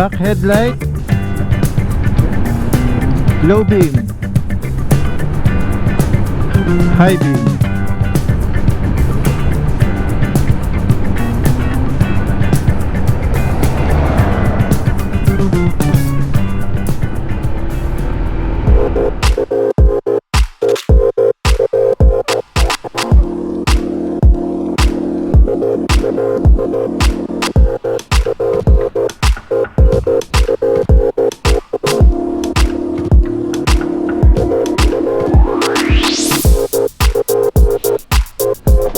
Back headlight, low beam, high beam.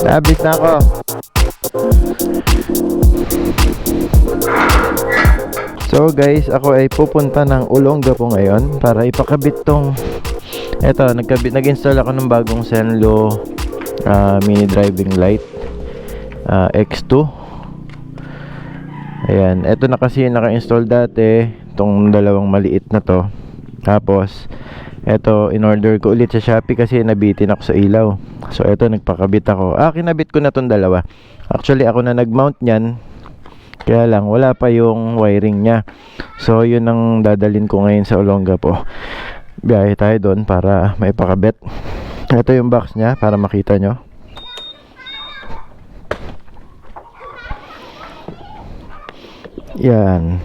Nabit na ako. So guys, ako ay pupunta ng Olongapo ngayon para ipakabit tong nag-install ako ng bagong Zenlo mini driving light X2. Ayan, ito na kasi naka-install dati tong dalawang maliit na to. Tapos eto, in-order ko ulit sa Shopee kasi nabitin ako sa ilaw. So eto, nagpakabit ako. Kinabit ko na tong dalawa. Actually, ako na nag-mount niyan. Kaya lang, wala pa yung wiring niya. So yun ang dadalhin ko ngayon sa Olongapo. Biyahe tayo doon para maipakabit. Ito yung box niya para makita nyo. Yan.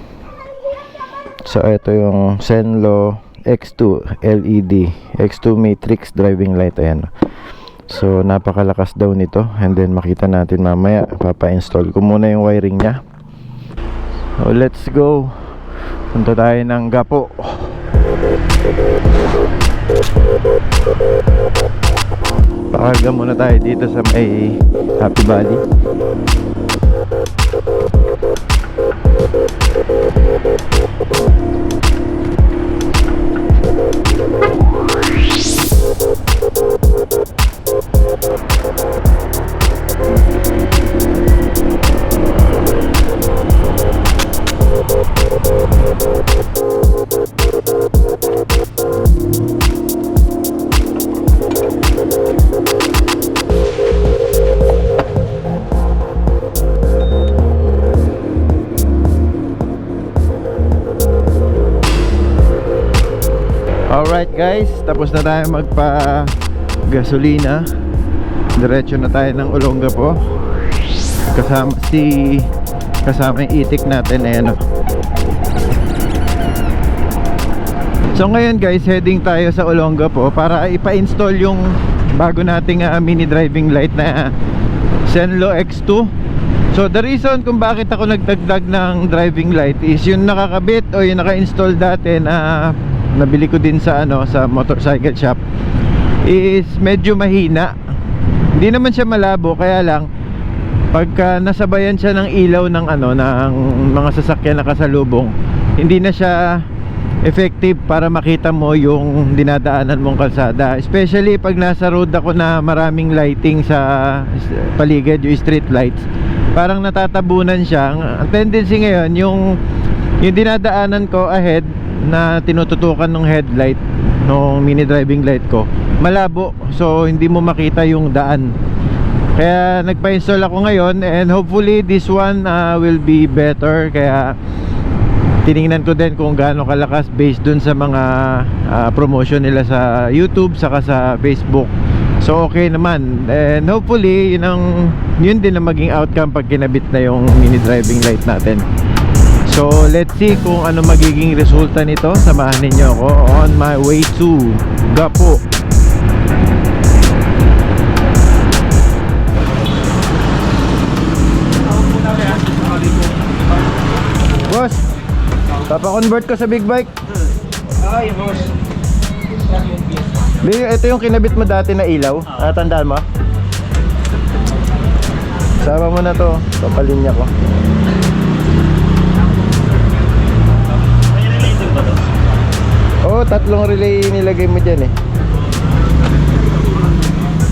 So ito yung Zenlo X2 LED, X2 Matrix driving light. Ayan. So napakalakas daw nito. And then makita natin mamaya. Papa-install ko muna yung wiring nya. So let's go. Punta tayo ng Gapo. Pakarga muna tayo dito sa may Happy Valley. Alright guys, tapos na tayo magpa gasolina. Diretso na tayo ng Olongapo. Kasama yung itik natin. Ayan o. So ngayon guys, heading tayo sa Olongapo para ipa-install yung bago nating mini driving light na Zenlo X2. So the reason kung bakit ako nagdagdag ng driving light is yung nakakabit o yung naka-install dati na nabili ko din sa sa motorcycle shop is medyo mahina. Hindi naman siya malabo, kaya lang pagka nasabayan siya ng ilaw ng ng mga sasakyan na kasalubong, hindi na siya effective para makita mo yung dinadaanan mong kalsada. Especially pag nasa road ako na maraming lighting sa paligid, yung street lights, parang natatabunan siya. Ang tendency ngayon, yung dinadaanan ko ahead na tinututukan ng headlight ng mini driving light ko, malabo, so hindi mo makita yung daan. Kaya nagpa-install ako ngayon, and hopefully this one will be better. Kaya tiningnan ko din kung gaano kalakas based dun sa mga promotion nila sa YouTube saka sa Facebook. So okay naman, and hopefully yun din ang maging outcome pag kinabit na yung mini driving light natin. So let's see kung ano magiging resulta nito. Samahan ninyo ako on my way to Gapo. Boss, papa-convert ko sa big bike. Ay, boss. Ito yung kinabit mo dati na ilaw. Tandaan mo? Sama mo na to. Papalinya ko. Oo, tatlong relay nilagay mo dyan eh.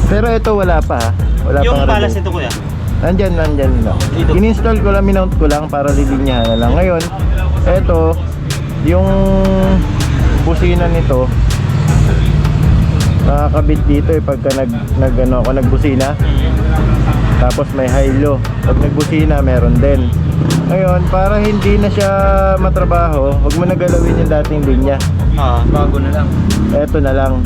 Pero ito wala pa ha. Wala Yung pang balas relay. nito kuya? Nandyan lang. Dito. In-install ko lang, minount ko lang para lilinyahan na lang. Ngayon, eto, yung busina nito nakakabit dito eh pagka nagbusina. Tapos may high-low. Pag nagbusina meron din. Ngayon, para hindi na siya matrabaho, huwag mo na galawin yung dating linya. Bago na lang. Eto na lang.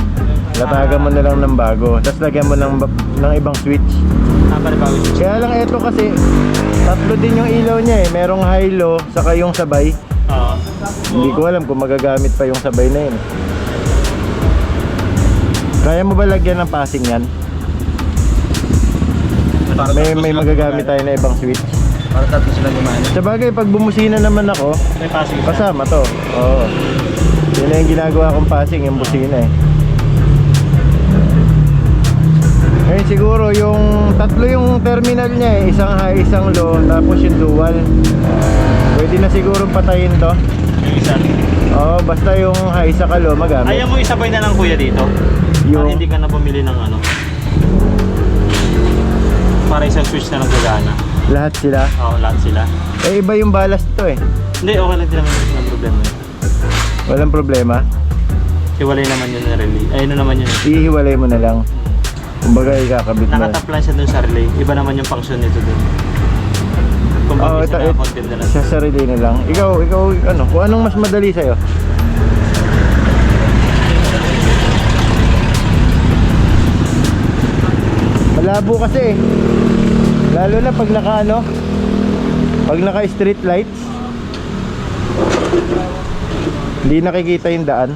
Latagan mo na lang ng bago. Tapos lagyan mo ng ibang switch. Bago. Kaya lang eto kasi, tatlo din yung ilaw niya eh. Merong high, low, saka yung sabay. Hindi ko alam kung magagamit pa yung sabay na yun. Kaya mo ba lagyan ng passing yan? May magagamit tayo na ibang switch. Para tatlo sila gumana. Sa bagay, pag bumusina naman ako, May passing. kasama to. Oo. Yun na yung ginagawa kong passing, yung busina eh. Ngayon siguro yung tatlo yung terminal niya eh. Isang high, isang low, tapos yung dual. Pwede na siguro patayin to. Yung isa. Oo, basta yung high sa low magamit. Ayaw mo isabay na lang kuya dito. Yung- Para hindi ka na bumili ng ano. Para isang switch na lang gagana. Lahat sila. Oo, lahat sila. Eh iba yung ballast to eh. Hindi, okay lang din naman yung problema yun. Walang problema. Hiwalay naman yun ng relay. Ay, ano naman yun. Ihiwalay mo na lang. Kumbaga ikakabit mo. Nakatap lang siya dun sa relay. Iba naman yung function nito dun. Kung Oo, bakit ito, siya na-content na lang. sa sarili na lang. Ikaw, ano, kung anong mas madali sa'yo? Malabo kasi eh. Lalo na pag pag naka street lights, hindi nakikita yung daan.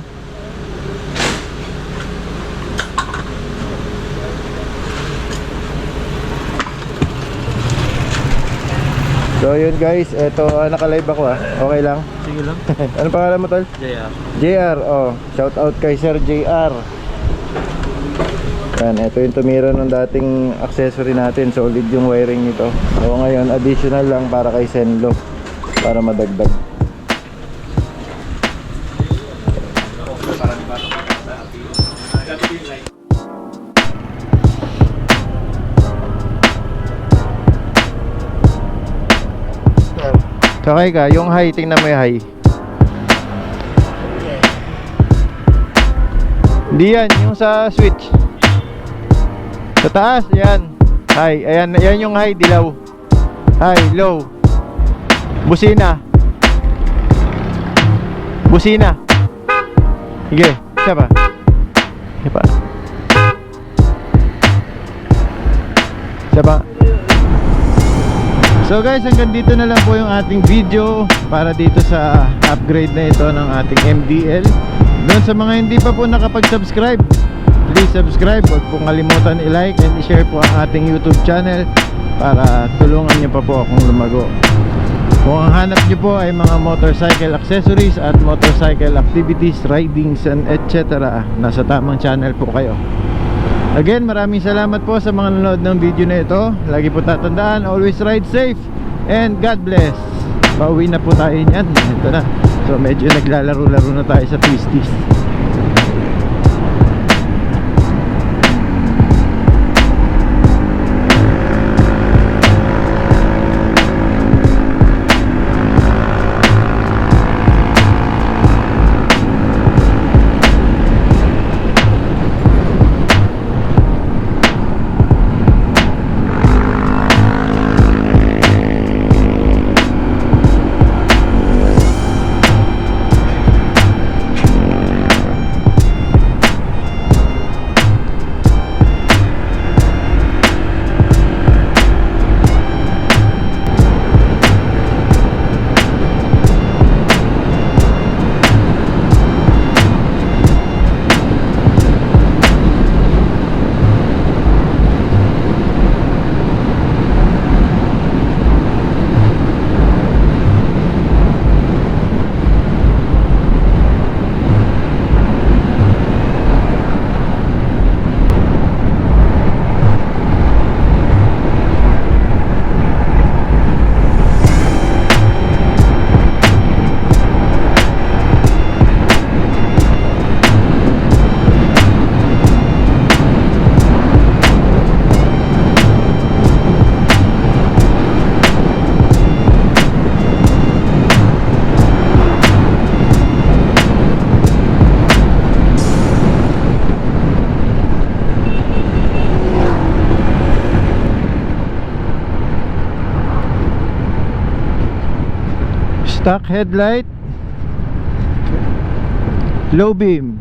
So yun guys, eto naka-live ako okay lang? Sige lang. Ano pangalan mo tol? JR. JR, shout out kay Sir JR. Yan, ito yung tumira ng dating accessory natin. Solid yung wiring nito. So ngayon, additional lang para kay Senlo, para madagdag. Sakay ka, yung high, tingnan mo yung high. Hindi yan, yung sa switch. Sa taas, yan. High, ayan, yan yung high, dilaw. High, low. Busina. Busina. Sige, isa pa. Isa pa. Isa pa. So guys, hanggang dito na lang po yung ating video para dito sa upgrade na ito ng ating MDL. Doon sa mga hindi pa po nakapag-subscribe, please subscribe. Huwag pong kalimutan i-like and i-share po ang ating YouTube channel para tulungan niyo pa po akong lumago. Kung ang hanap niyo po ay mga motorcycle accessories at motorcycle activities, ridings and etc., nasa tamang channel po kayo. Again, maraming salamat po sa mga nanonood ng video na ito. Lagi po tatandaan, always ride safe and God bless. Pauwi na po tayo niyan. Ito na. So medyo naglalaro-laro na tayo sa twisties. Stock headlight, low beam,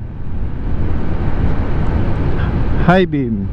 high beam.